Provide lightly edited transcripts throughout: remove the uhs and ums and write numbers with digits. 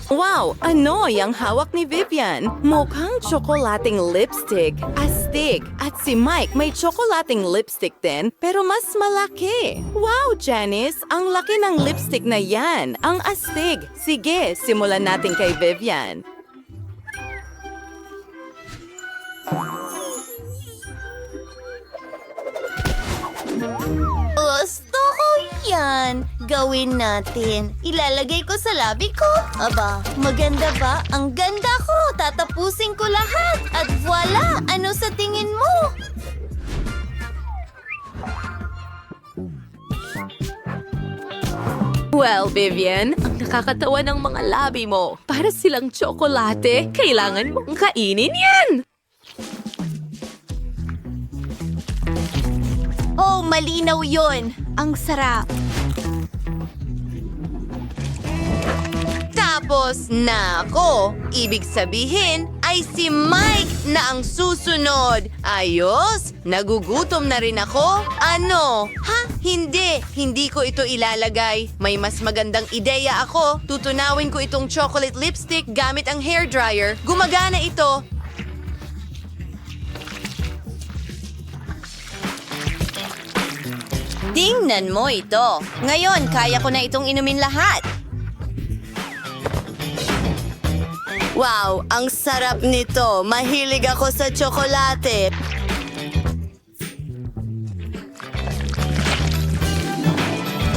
Wow! Ano yung hawak ni Vivian? Mukhang tsokolating lipstick. Astig! At si Mike may tsokolating lipstick din, pero mas malaki. Wow, Janice! Ang laki ng lipstick na yan! Ang astig! Sige, simulan natin kay Vivian. Gusto ko yan. Gawin natin. Ilalagay ko sa labi ko. Aba, maganda ba? Ang ganda ko. Tatapusin ko lahat. At voila! Ano sa tingin mo? Well, Vivian, ang nakakatawa ng mga labi mo. Para silang tsokolate, kailangan mong kainin yan! Oh, malinaw yon. Ang sarap. Tapos na ako. Ibig sabihin ay si Mike na ang susunod. Ayos? Nagugutom na rin ako? Ano? Ha? Hindi. Hindi ko ito ilalagay. May mas magandang ideya ako. Tutunawin ko itong chocolate lipstick gamit ang hairdryer. Gumagana ito. Tingnan mo ito. Ngayon, kaya ko na itong inumin lahat. Wow, ang sarap nito. Mahilig ako sa tsokolate.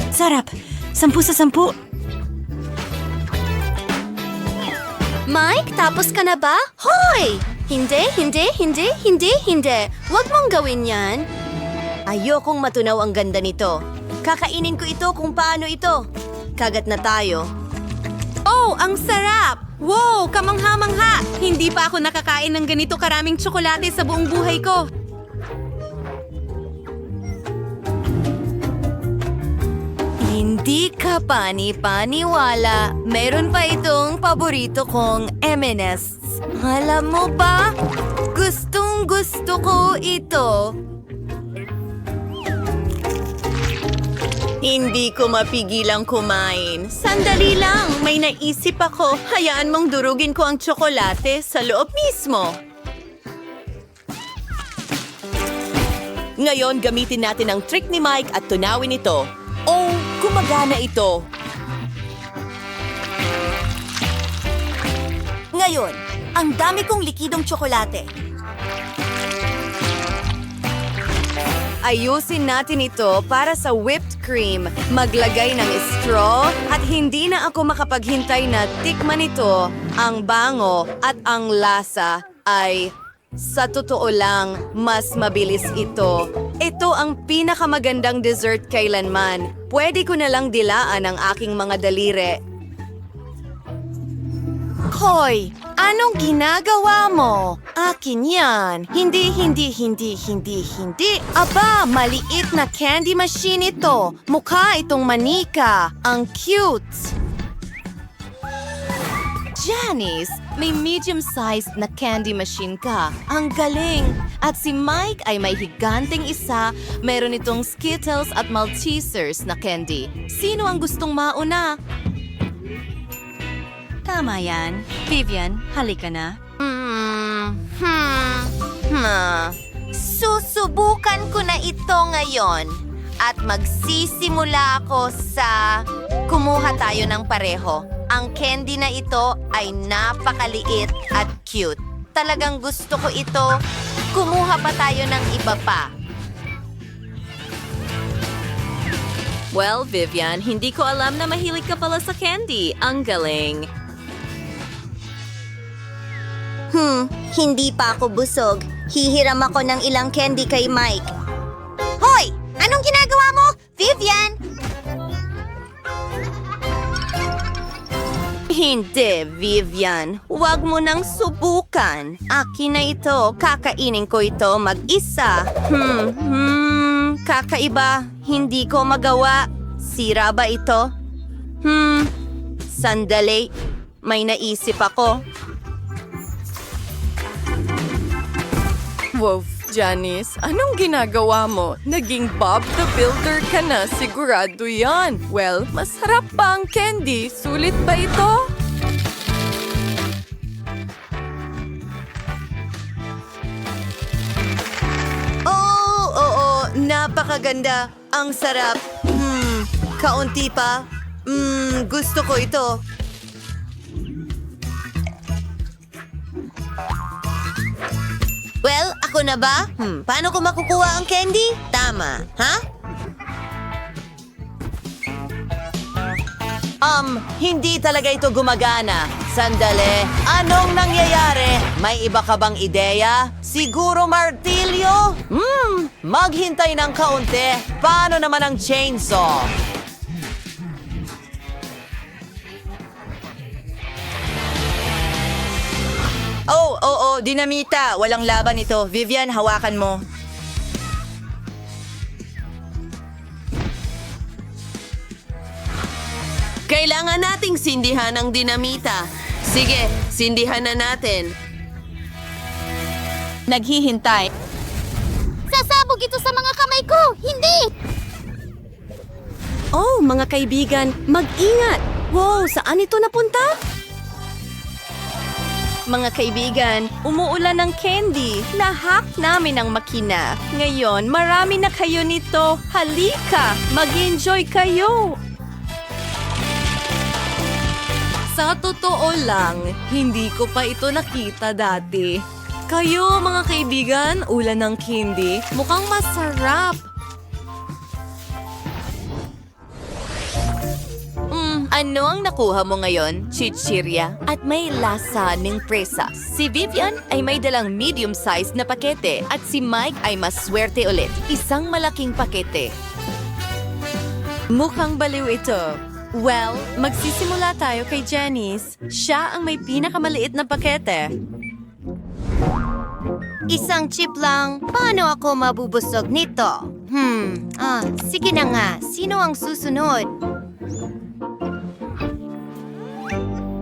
Sarap! 10 sa 10. Mike, tapos ka na ba? Hoy! Hindi. Huwag mong gawin yan. Ayokong matunaw ang ganda nito. Kakainin ko ito kung paano ito. Kagat na tayo. Oh, ang sarap! Wow, kamangha-mangha! Hindi pa ako nakakain ng ganito karaming tsokolate sa buong buhay ko. Hindi ka pani-paniwala. Meron pa itong paborito kong M&S. Alam mo ba? Gustong gusto ko ito. Hindi ko mapigilang kumain. Sandali lang, may naisip ako. Hayaan mong durugin ko ang tsokolate sa loob mismo. Ngayon, gamitin natin ang trick ni Mike at tunawin ito. Oh, gumagana ito. Ngayon, ang dami kong likidong tsokolate. Ayusin natin ito para sa whipped cream. Maglagay ng straw at hindi na ako makapaghintay na tikman ito. Ang bango at ang lasa ay, sa totoo lang, mas mabilis ito. Ito ang pinakamagandang dessert kailanman. Pwede ko na lang dilaan ang aking mga daliri. Hoy! Anong ginagawa mo? Akin yan. Hindi. Aba, maliit na candy machine ito. Mukha itong manika. Ang cute. Janice, may medium-sized na candy machine ka. Ang galing! At si Mike ay may higanting isa. Meron itong Skittles at Maltesers na candy. Sino ang gustong mauna? Tama yan. Vivian, halika na. Susubukan ko na ito ngayon. At magsisimula ako sa... Kumuha tayo ng pareho. Ang candy na ito ay napakaliit at cute. Talagang gusto ko ito. Kumuha pa tayo ng iba pa. Well, Vivian, hindi ko alam na mahilig ka pala sa candy. Ang galing. Hindi pa ako busog. Hihiram ako ng ilang candy kay Mike. Hoy! Anong ginagawa mo? Vivian! Hindi, Vivian. Huwag mo nang subukan. Akin na ito. Kakainin ko ito mag-isa. Kakaiba. Hindi ko magawa. Sira ba ito? Sandali. May naisip ako. Wow, Janice, anong ginagawa mo? Naging Bob the Builder ka na, sigurado yan. Well, masarap pa ang candy. Sulit ba ito? Napakaganda. Ang sarap. Kaunti pa. Gusto ko ito. Well, ako na ba? Paano ko makukuha ang candy? Tama, ha? Hindi talaga ito gumagana. Sandali, anong nangyayari? May iba ka bang ideya? Siguro martilyo? Maghintay ng kaunti. Paano naman ang chainsaw? Oo, dinamita. Walang laban ito. Vivian, hawakan mo. Kailangan nating sindihan ang dinamita. Sige, sindihan na natin. Naghihintay. Sasabog ito sa mga kamay ko! Hindi! Oh, mga kaibigan, mag-ingat! Wow, saan ito napunta? Mga kaibigan, umuulan ng candy. Nahack namin ang makina. Ngayon, marami na kayo nito. Halika, mag-enjoy kayo. Sa totoo lang, hindi ko pa ito nakita dati. Kayo, mga kaibigan, ulan ng candy, mukhang masarap. Ano ang nakuha mo ngayon, chichirya? At may lasa ng presas. Si Vivian ay may dalang medium-sized na pakete at si Mike ay mas swerte ulit. Isang malaking pakete. Mukhang baliw ito. Well, magsisimula tayo kay Janice. Siya ang may pinakamaliit na pakete. Isang chip lang. Paano ako mabubusog nito? Sige na nga. Sino ang susunod?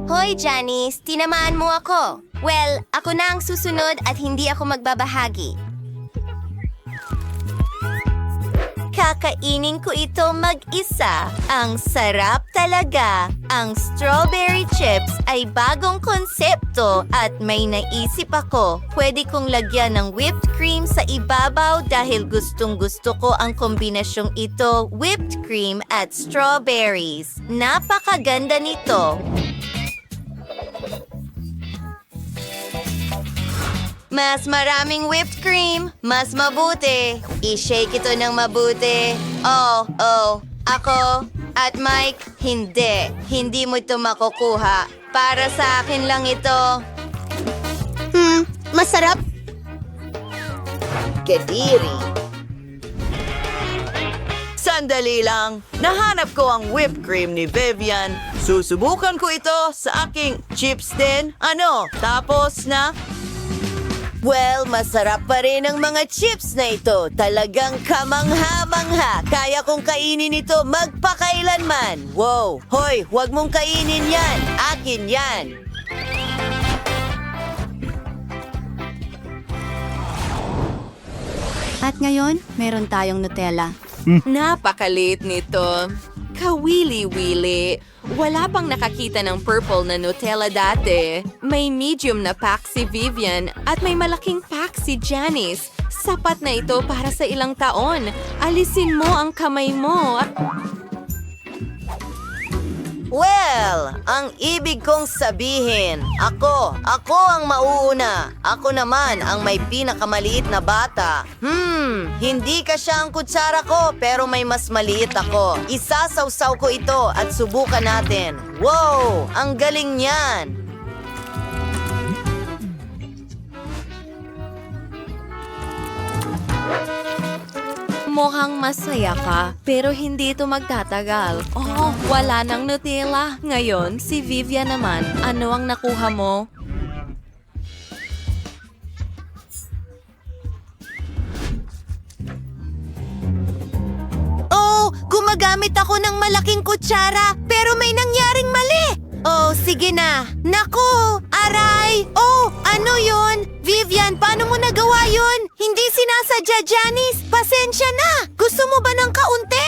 Hoy, Janice. Tinamaan mo ako. Well, ako na ang susunod at hindi ako magbabahagi. Kakainin ko ito mag-isa. Ang sarap talaga. Ang strawberry chips ay bagong konsepto at may naisip ako. Pwede kong lagyan ng whipped cream sa ibabaw dahil gustong-gusto ko ang kombinasyong ito, whipped cream at strawberries. Napakaganda nito. Mas maraming whipped cream, mas mabuti. I-shake ito ng mabuti. Ako at Mike, hindi. Hindi mo ito makukuha. Para sa akin lang ito. Masarap. Kadiri. Sandali lang. Nahanap ko ang whipped cream ni Vivian. Susubukan ko ito sa aking chips din. Ano? Tapos na? Well, masarap pa rin ang mga chips na ito. Talagang kamangha-mangha. Kaya kong kainin ito magpakailanman. Wow! Hoy, huwag mong kainin yan. Akin yan. At ngayon, meron tayong Nutella. Napakaliit nito. Kawili-wili. Wala pang nakakita ng purple na Nutella dati. May medium na pack si Vivian at may malaking pack si Janice. Sapat na ito para sa ilang taon. Alisin mo ang kamay mo. Well, ang ibig kong sabihin, ako ang mauuna. Ako naman ang may pinakamaliit na bata. Hindi ka siya ang kutsara ko, pero may mas maliit ako. Isasawsaw ko ito at subukan natin. Wow, ang galing niyan. Mukhang masaya ka, pero hindi ito magtatagal. Oh, wala nang Nutella. Ngayon, si Vivian naman. Ano ang nakuha mo? Gumagamit ako ng malaking kutsara, pero may nangyaring mali. Sige na. Naku! Aray! Ano yun? Vivian, paano mo nagawa yun? Hindi sinasadya, Janice. Pasensya na. Gusto mo ba ng kaunti?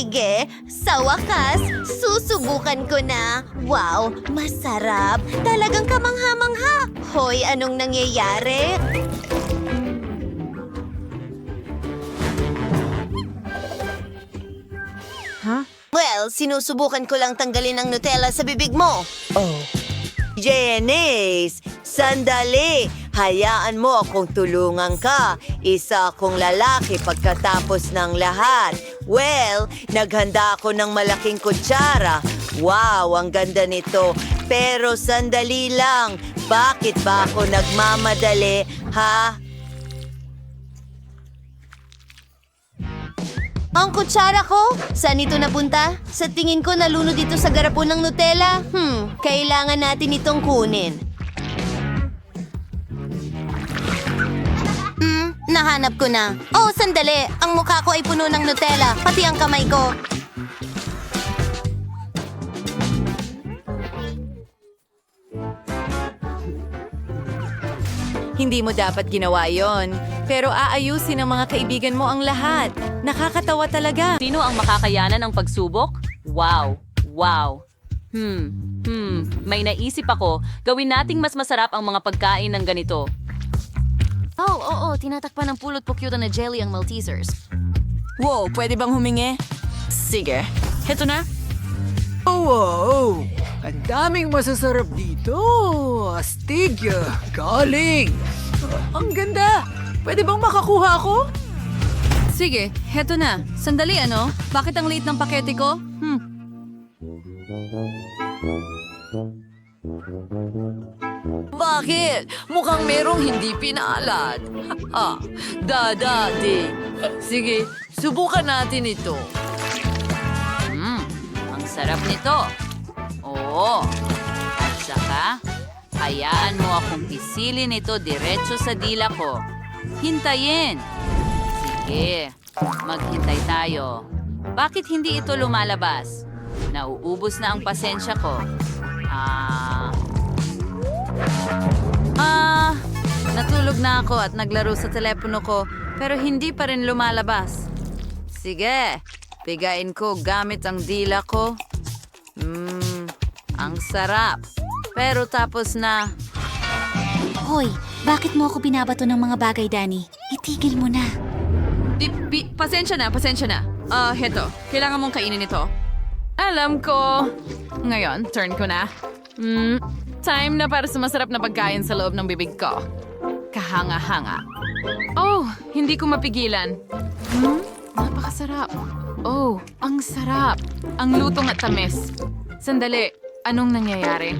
Sige, sa wakas, susubukan ko na. Wow, masarap. Talagang kamangha-mangha. Hoy, anong nangyayari? Well, sinusubukan ko lang tanggalin ang Nutella sa bibig mo. Janice, sandali. Hayaan mo akong tulungan ka. Isa akong lalaki pagkatapos ng lahat. Well, naghanda ako ng malaking kutsara. Wow, ang ganda nito. Pero sandali lang. Bakit ba ako nagmamadali, ha? Ang kutsara ko? Saan ito napunta? Sa tingin ko nalunod dito sa garapon ng Nutella. Kailangan natin itong kunin. Nahanap ko na. Oh, sandali. Ang mukha ko ay puno ng Nutella, pati ang kamay ko. Hindi mo dapat ginawa yon. Pero aayusin ng mga kaibigan mo ang lahat. Nakakatawa talaga. Sino ang makakayanan ng pagsubok? Wow! Wow! May naisip ako. Gawin nating mas masarap ang mga pagkain ng ganito. Oo, tinatakpan ng pulot po cute na jelly ang Maltesers. Wow, pwede bang humingi? Sige. Heto na. Oh, wow! Ang daming masasarap dito! Astig! Galing! Ang ganda! Pwede bang makakuha ako? Sige, heto na. Sandali ano? Bakit ang liit ng pakete ko? Bakit? Mukhang merong hindi pinaalad. Dadadi. Sige, subukan natin ito. Ang sarap nito. Oo. At saka, hayaan mo akong pisilin ito diretso sa dila ko. Hintayin. Sige, maghintay tayo. Bakit hindi ito lumalabas? Nauubos na ang pasensya ko. Natulog na ako at naglaro sa telepono ko, pero hindi pa rin lumalabas. Sige, pigain ko gamit ang dila ko. Ang sarap. Pero tapos na. Hoy, bakit mo ako binabato ng mga bagay, Danny? Itigil mo na. Pasensya na. Heto. Kailangan mong kainin ito. Alam ko. Ngayon, turn ko na. Time na para sa masarap na pagkain sa loob ng bibig ko. Kahanga-hanga. Oh, hindi ko mapigilan. Napakasarap. Oh, ang sarap. Ang lutong at tamis. Sandali, anong nangyayari?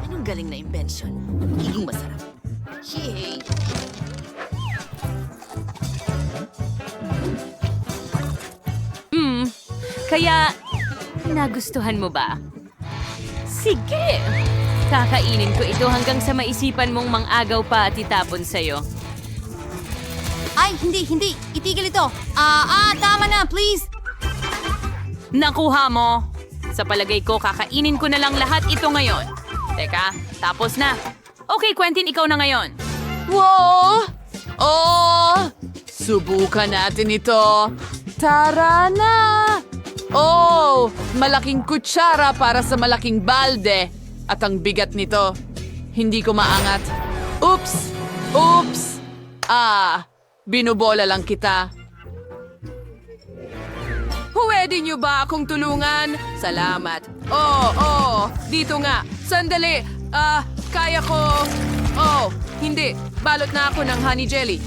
Anong galing na invention? Magiging masarap. Yay! Kaya, nagustuhan mo ba? Sige! Kakainin ko ito hanggang sa maisipan mong mang-agaw pa at itapon sa'yo. Ay, hindi. Itigil ito. Tama na, please. Nakuha mo! Sa palagay ko, kakainin ko na lang lahat ito ngayon. Teka, tapos na. Okay, Quentin, ikaw na ngayon. Wow! Oh! Subukan natin ito. Tara na! Oh! Malaking kutsara para sa malaking balde. At ang bigat nito. Hindi ko maangat. Oops! Binubola lang kita. Pwede niyo ba akong tulungan? Salamat. Dito nga. Sandali. Kaya ko. Hindi. Balot na ako ng honey jelly.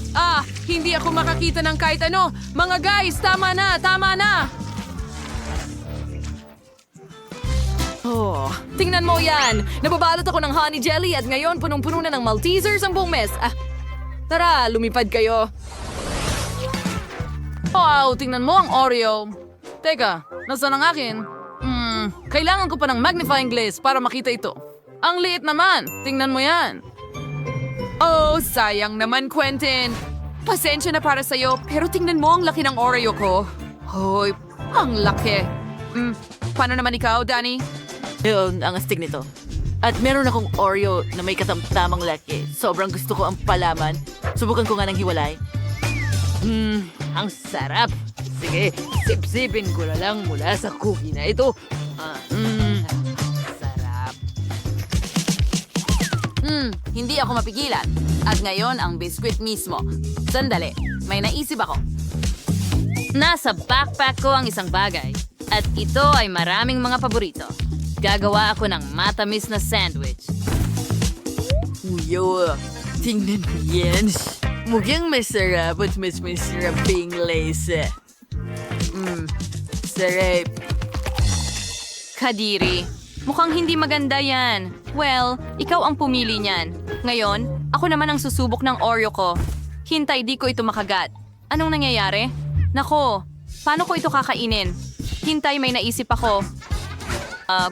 Hindi ako makakita ng kahit ano. Mga guys, tama na. Tingnan mo yan. Nababalot ako ng honey jelly at ngayon punong-puno na ng Maltesers ang buong mess. Tara, lumipad kayo. Wow, tingnan mo ang Oreo. Teka, nasaan ang akin? Kailangan ko pa ng magnifying glass para makita ito. Ang liit naman. Tingnan mo yan. Oh, sayang naman, Quentin. Pasensya na para sa'yo, pero tingnan mo ang laki ng Oreo ko. Hoy, ang laki. Paano naman ikaw, Danny? Ang astig nito. At meron akong Oreo na may katamtamang laki. Sobrang gusto ko ang palaman. Subukan ko nga ng hiwalay. Ang sarap. Sige, sip-sipin ko na lang mula sa cookie na ito. Sarap. Hindi ako mapigilan. At ngayon ang biskwit mismo. Sandali, may naisip ako. Nasa backpack ko ang isang bagay. At ito ay maraming mga paborito. Gagawa ako ng matamis na sandwich. Yo, tingnan mo yan. Mukhang masarap at mas masarap ping lace. Sarap. Kadiri, mukhang hindi maganda yan. Well, ikaw ang pumili niyan. Ngayon, ako naman ang susubok ng Oreo ko. Hintay, di ko ito makagat. Anong nangyayari? Nako, paano ko ito kakainin? Hintay, may naisip ako.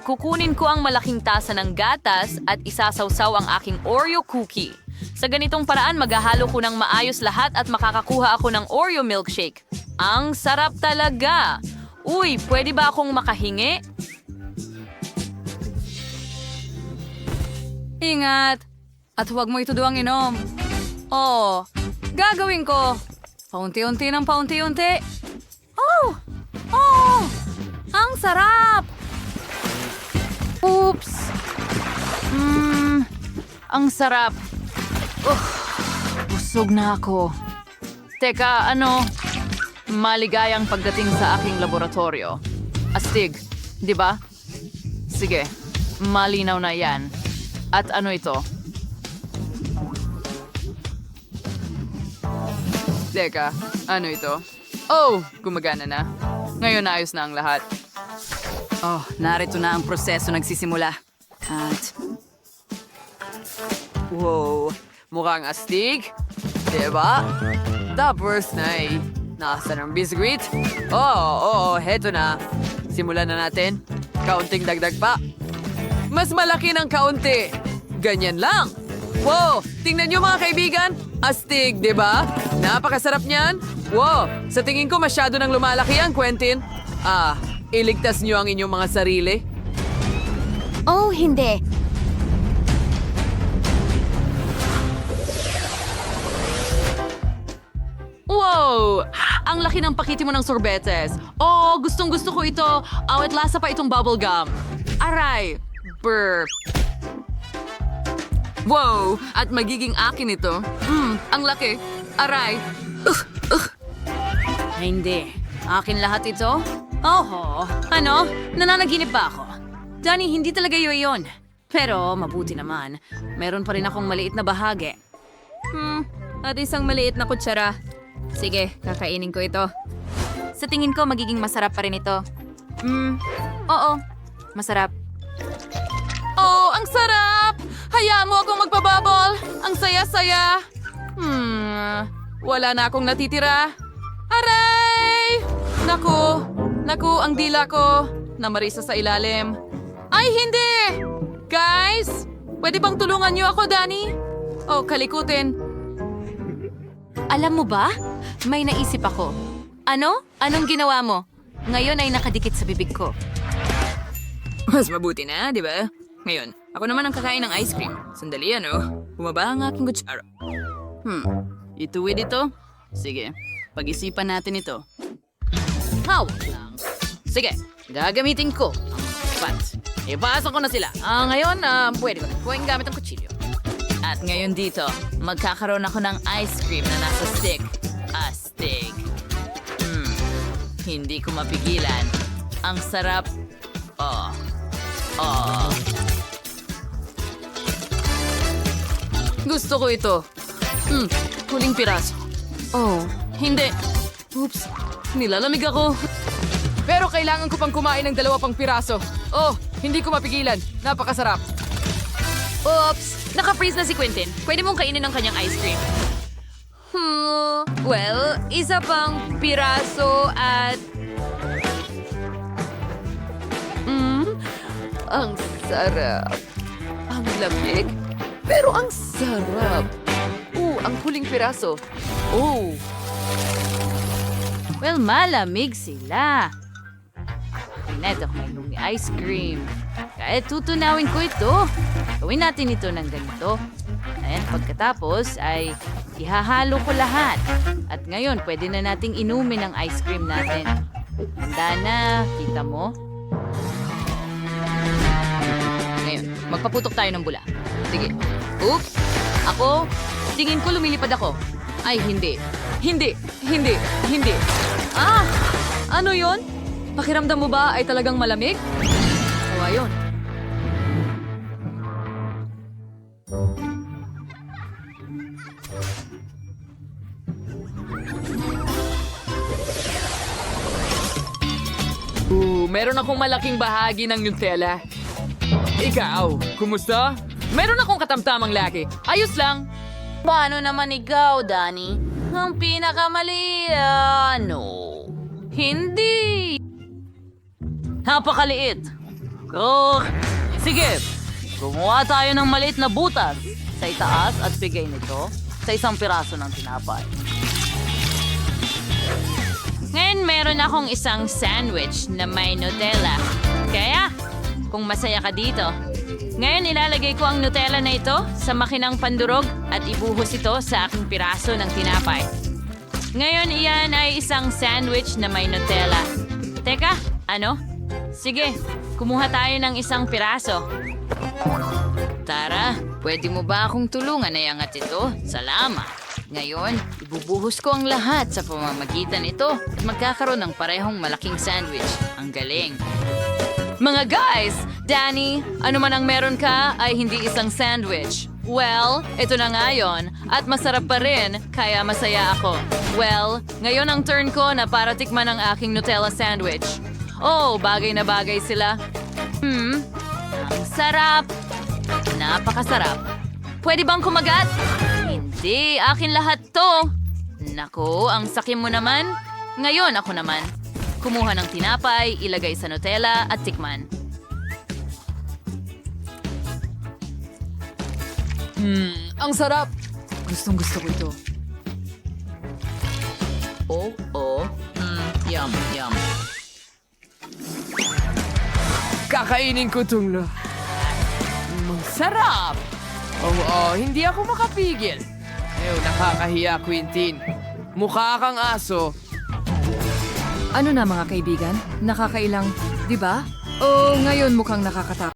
Kukunin ko ang malaking tasa ng gatas at isasawsaw ang aking Oreo cookie. Sa ganitong paraan, maghahalo ko ng maayos lahat at makakakuha ako ng Oreo milkshake. Ang sarap talaga! Uy, pwede ba akong makahingi? Ingat! At huwag mo ito duwang inom. Oh, gagawin ko. Paunti-unti ng paunti-unti. Oh! Oh! Ang sarap! Oops! Ang sarap. Busog na ako. Teka, maligayang pagdating sa aking laboratorio. Astig, di ba? Sige, malinaw na yan. At ano ito? Teka, ano ito? Oh, gumagana na. Ngayon ayos na ang lahat. Oh, narito na ang proseso nagsisimula. At... Wow, mukhang astig. Diba? Tapos na nasaan ang biscuit? Oo, heto na. Simulan na natin. Kaunting dagdag pa. Mas malaki ng kaunti. Ganyan lang. Wow, tingnan nyo mga kaibigan. Astig, diba? Napakasarap niyan. Wow, sa tingin ko masyado nang lumalaki ang Quentin. Iligtas niyo ang inyong mga sarili. Oh, hindi. Wow! Ang laki ng pakiti mo ng sorbetes. Oh, gustong-gusto ko ito. At lasa pa itong bubblegum. Aray! Burp. Wow! At magiging akin ito. Ang laki. Aray! Hindi. Akin lahat ito? Oho. Ano? Nananaginip ba ako? Danny, hindi talaga yun. Pero mabuti naman. Meron pa rin akong maliit na bahagi. At isang maliit na kutsara. Sige, kakainin ko ito. Sa tingin ko, magiging masarap pa rin ito. Oo. Masarap. Oh, ang sarap! Hayaan mo akong magpabubble! Ang saya-saya! Wala na akong natitira. Aray! Naku, ang dila ko. Namarisa sa ilalim. Ay, hindi! Guys! Pwede bang tulungan niyo ako, Danny? Oh, kalikutin. Alam mo ba? May naisip ako. Ano? Anong ginawa mo? Ngayon ay nakadikit sa bibig ko. Mas mabuti na, di ba? Ngayon, ako naman ang kakain ng ice cream. Sandali, Bumaba ang aking kutsara. Ituwid ito? Sige, pag-isipan natin ito. Hawak lang. Sige, gagamitin ko ang pat. Ipasok ko na sila. Ngayon, pwede ko na. Pwedeng gamit ang kutsilyo. At ngayon dito, magkakaroon ako ng ice cream na nasa stick. Astig. Hindi ko mapigilan. Ang sarap. Oh. Gusto ko ito. Huling piraso. Oh, hindi. Oops, nilalamig ako. Pero kailangan ko pang kumain ng 2 pang piraso. Oh, hindi ko mapigilan. Napakasarap. Oops, naka-freeze na si Quentin. Pwede mong kainin ng kanyang ice cream. Well, isa pang piraso at... Ang sarap. Ang lamig, pero ang sarap. Ang huling piraso. Well, malamig sila. Pinet ako may ice cream. Kahit tutunawin ko ito. Gawin natin ito ng ganito. Ayan, pagkatapos ay ihahalo ko lahat. At ngayon, pwede na nating inumin ang ice cream natin. Handa na, kita mo? Ngayon, magpaputok tayo ng bula. Sige. Oops! Ako, tingin ko lumilipad ako. Ay, hindi. Hindi! Hindi! Hindi! Ah! Ano yon? Pakiramdam mo ba ay talagang malamig? O, ayun. Meron akong malaking bahagi ng Nutella. Ikaw, kumusta? Meron akong katamtamang laki. Ayos lang. Paano naman ikaw, Danny? Ang pinakamali, no. Hindi. Napakaliit. Oh, sige. Gumawa tayo ng maliit na butas sa itaas at bigay nito sa isang piraso ng tinapay. Ngayon meron akong isang sandwich na may Nutella. Kaya, kung masaya ka dito, ngayon ilalagay ko ang Nutella na ito sa makinang pandurog at ibuhos ito sa aking piraso ng tinapay. Ngayon iyan ay isang sandwich na may Nutella. Teka, ano? Sige, kumuha tayo ng isang piraso. Tara, pwede mo ba akong tulungan na iangat ito? Salamat. Ngayon, ibubuhos ko ang lahat sa pamamagitan nito at magkakaroon ng parehong malaking sandwich. Ang galing. Mga guys, Danny, ano man ang meron ka ay hindi isang sandwich. Well, ito na nga yun. At masarap pa rin, kaya masaya ako. Well, ngayon ang turn ko na para tikman ang aking Nutella sandwich. Oh, bagay na bagay sila. Ang sarap. Napakasarap. Pwede bang kumagat? Hindi, akin lahat to. Naku, ang sakim mo naman. Ngayon ako naman. Kumuha ng tinapay, ilagay sa Nutella at tikman. Ang sarap. Gustong gusto ko ito. Yum, yum. Kakainin ko itong Masarap! Oo, hindi ako makapigil. Nakakahiya, Quintin. Mukha kang aso. Ano na mga kaibigan? Nakakailang, di ba? O ngayon mukhang nakakatakot.